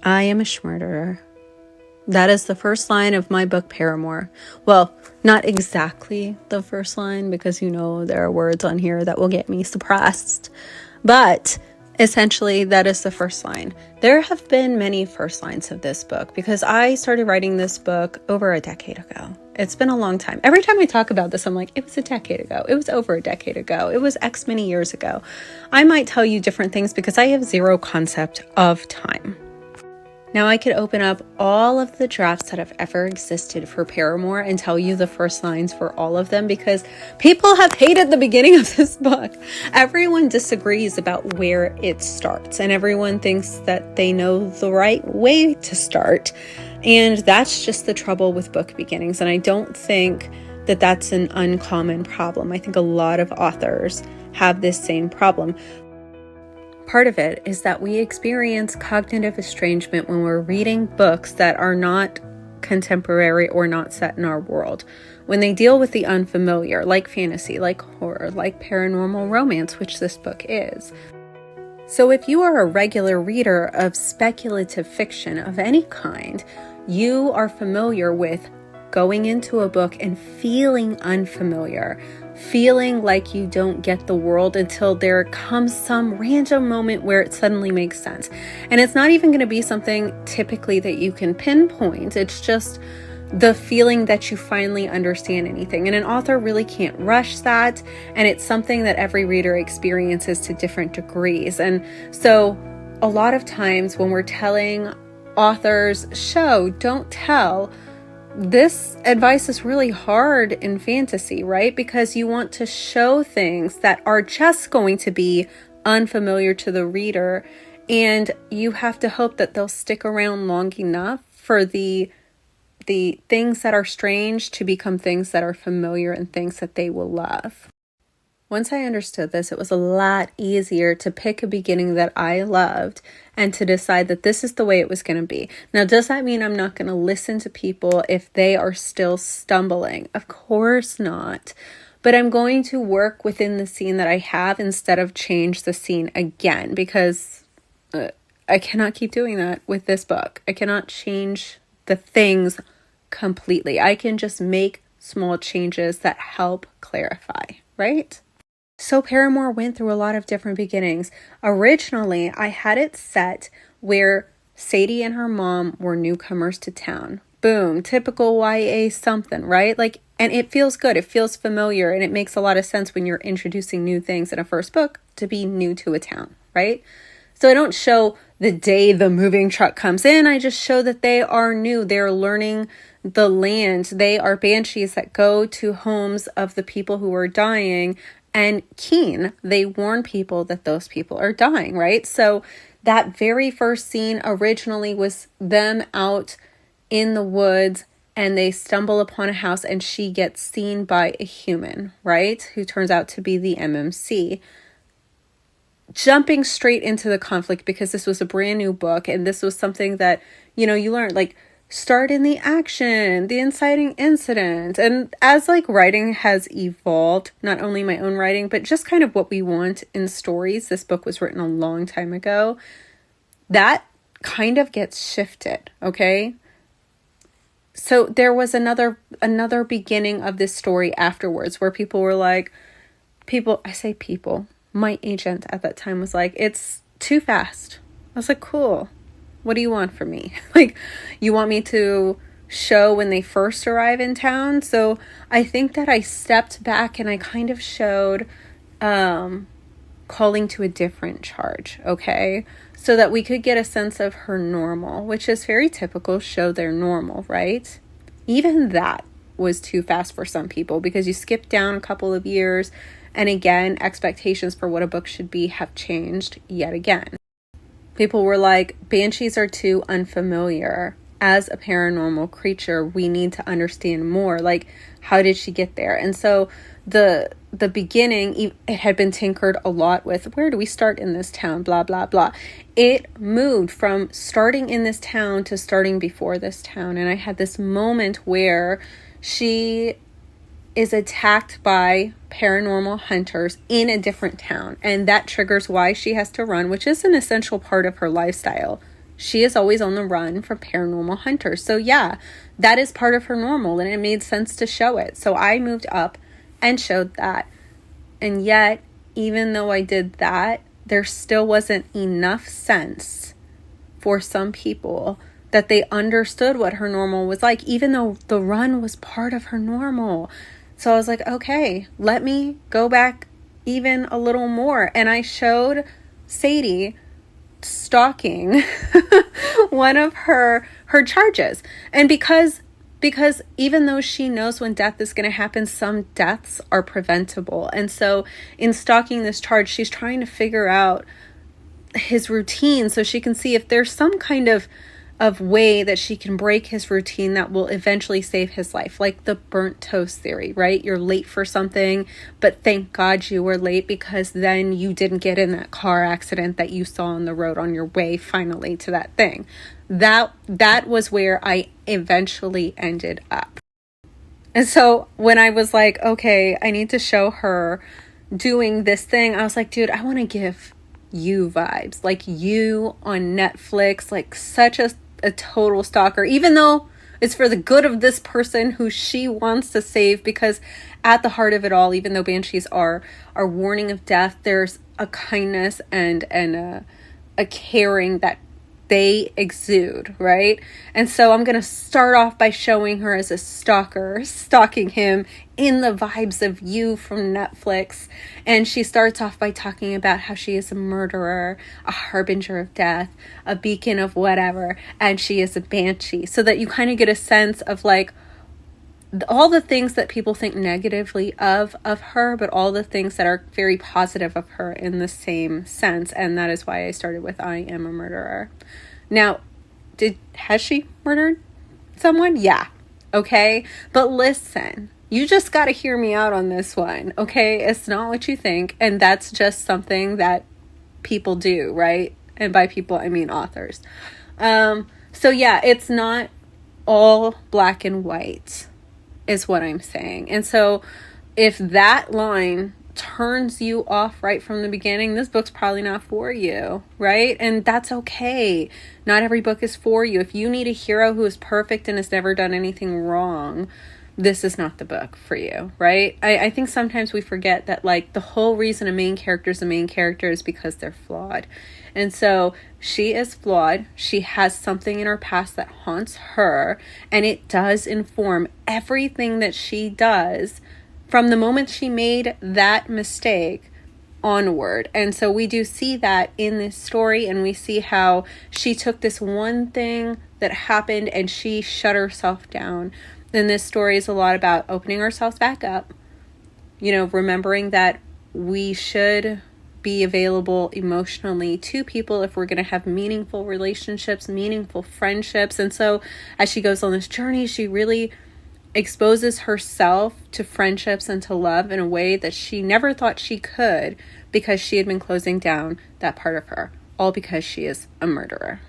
I am a murderer. That is the first line of my book, Paramour. Well, not exactly the first line, because there are words on here that will get me suppressed. But essentially, that is the first line. There have been many first lines of this book because I started writing this book over a decade ago. It's been a long time. Every time I talk about this, I'm like, it was a decade ago. It was over a decade ago. It was X many years ago. I might tell you different things because I have zero concept of time. Now I could open up all of the drafts that have ever existed for Paramour and tell you the first lines for all of them because people have hated the beginning of this book. Everyone disagrees about where it starts and everyone thinks that they know the right way to start. And that's just the trouble with book beginnings. And I don't think that that's an uncommon problem. I think a lot of authors have this same problem. Part of it is that we experience cognitive estrangement when we're reading books that are not contemporary or not set in our world. When they deal with the unfamiliar, like fantasy, like horror, like paranormal romance, which this book is. So if you are a regular reader of speculative fiction of any kind, you are familiar with going into a book and feeling unfamiliar, feeling like you don't get the world until there comes some random moment where it suddenly makes sense. And it's not even going to be something typically that you can pinpoint. It's just the feeling that you finally understand anything. And an author really can't rush that. And it's something that every reader experiences to different degrees. And so a lot of times when we're telling authors, show, don't tell, this advice is really hard in fantasy, right? Because you want to show things that are just going to be unfamiliar to the reader, and you have to hope that they'll stick around long enough for the things that are strange to become things that are familiar and things that they will love. Once I understood this, it was a lot easier to pick a beginning that I loved and to decide that this is the way it was going to be. Now, does that mean I'm not going to listen to people if they are still stumbling? Of course not. But I'm going to work within the scene that I have instead of change the scene again, because I cannot keep doing that with this book. I cannot change the things completely. I can just make small changes that help clarify, right? So Paramour went through a lot of different beginnings. Originally, I had it set where Sadie and her mom were newcomers to town. Boom, typical YA something, right? And it feels good. It feels familiar, and it makes a lot of sense when you're introducing new things in a first book to be new to a town, right? So I don't show the day the moving truck comes in. I just show that they are new. They're learning the land. They are banshees that go to homes of the people who are dying and keen. They warn people that those people are dying, right? So that very first scene originally was them out in the woods and they stumble upon a house and she gets seen by a human, right? Who turns out to be the MMC. Jumping straight into the conflict because this was a brand new book and this was something that, you learned, start in the action, the inciting incident. And as writing has evolved, not only my own writing, but just kind of what we want in stories. This book was written a long time ago. That kind of gets shifted, okay? So there was another beginning of this story afterwards where people were like, my agent at that time was like, it's too fast. I was like, cool. What do you want from me? You want me to show when they first arrive in town? So I think that I stepped back and I kind of showed calling to a different charge, okay? So that we could get a sense of her normal, which is very typical, show their normal, right? Even that was too fast for some people because you skip down a couple of years and again, expectations for what a book should be have changed yet again. People were like, banshees are too unfamiliar. As a paranormal creature, we need to understand more. How did she get there? And so the beginning, it had been tinkered a lot with, where do we start in this town? Blah, blah, blah. It moved from starting in this town to starting before this town. And I had this moment where she is attacked by paranormal hunters in a different town. And that triggers why she has to run, which is an essential part of her lifestyle. she is always on the run from paranormal hunters. So yeah, that is part of her normal, and it made sense to show it. So I moved up and showed that. And yet, even though I did that, there still wasn't enough sense for some people that they understood what her normal was like, even though the run was part of her normal. So I was like, okay, let me go back even a little more. And I showed Sadie stalking one of her charges. And because even though she knows when death is going to happen, some deaths are preventable. And so in stalking this charge, she's trying to figure out his routine so she can see if there's some kind of way that she can break his routine that will eventually save his life. Like the burnt toast theory, right? You're late for something, but thank God you were late, because then you didn't get in that car accident that you saw on the road on your way finally to that thing. That was where I eventually ended up. And so when I was like, okay, I need to show her doing this thing, I was like, dude, I want to give You vibes, like You on Netflix, like such a total stalker, even though it's for the good of this person who she wants to save, because at the heart of it all, even though banshees are warning of death, there's a kindness and a caring that they exude, right? And so I'm going to start off by showing her as a stalker, stalking him in the vibes of You from Netflix. And she starts off by talking about how she is a murderer, a harbinger of death, a beacon of whatever, and she is a banshee. So that you kind of get a sense of like all the things that people think negatively of her, but all the things that are very positive of her in the same sense. And that is why I started with I am a murderer. Now, has she murdered someone? Yeah. Okay. But listen, you just got to hear me out on this one. Okay. It's not what you think. And that's just something that people do, right? And by people, I mean authors. So yeah, it's not all black and white, is what I'm saying. And so if that line turns you off right from the beginning, this book's probably not for you, right? And that's okay. Not every book is for you. If you need a hero who is perfect and has never done anything wrong, this is not the book for you, right? I think sometimes we forget that like the whole reason a main character is a main character is because they're flawed. And so she is flawed. She has something in her past that haunts her, and it does inform everything that she does from the moment she made that mistake onward. And so we do see that in this story, and we see how she took this one thing that happened and she shut herself down. And this story is a lot about opening ourselves back up, remembering that we should be available emotionally to people if we're going to have meaningful relationships, meaningful friendships. And so as she goes on this journey, she really exposes herself to friendships and to love in a way that she never thought she could, because she had been closing down that part of her, all because she is a murderer.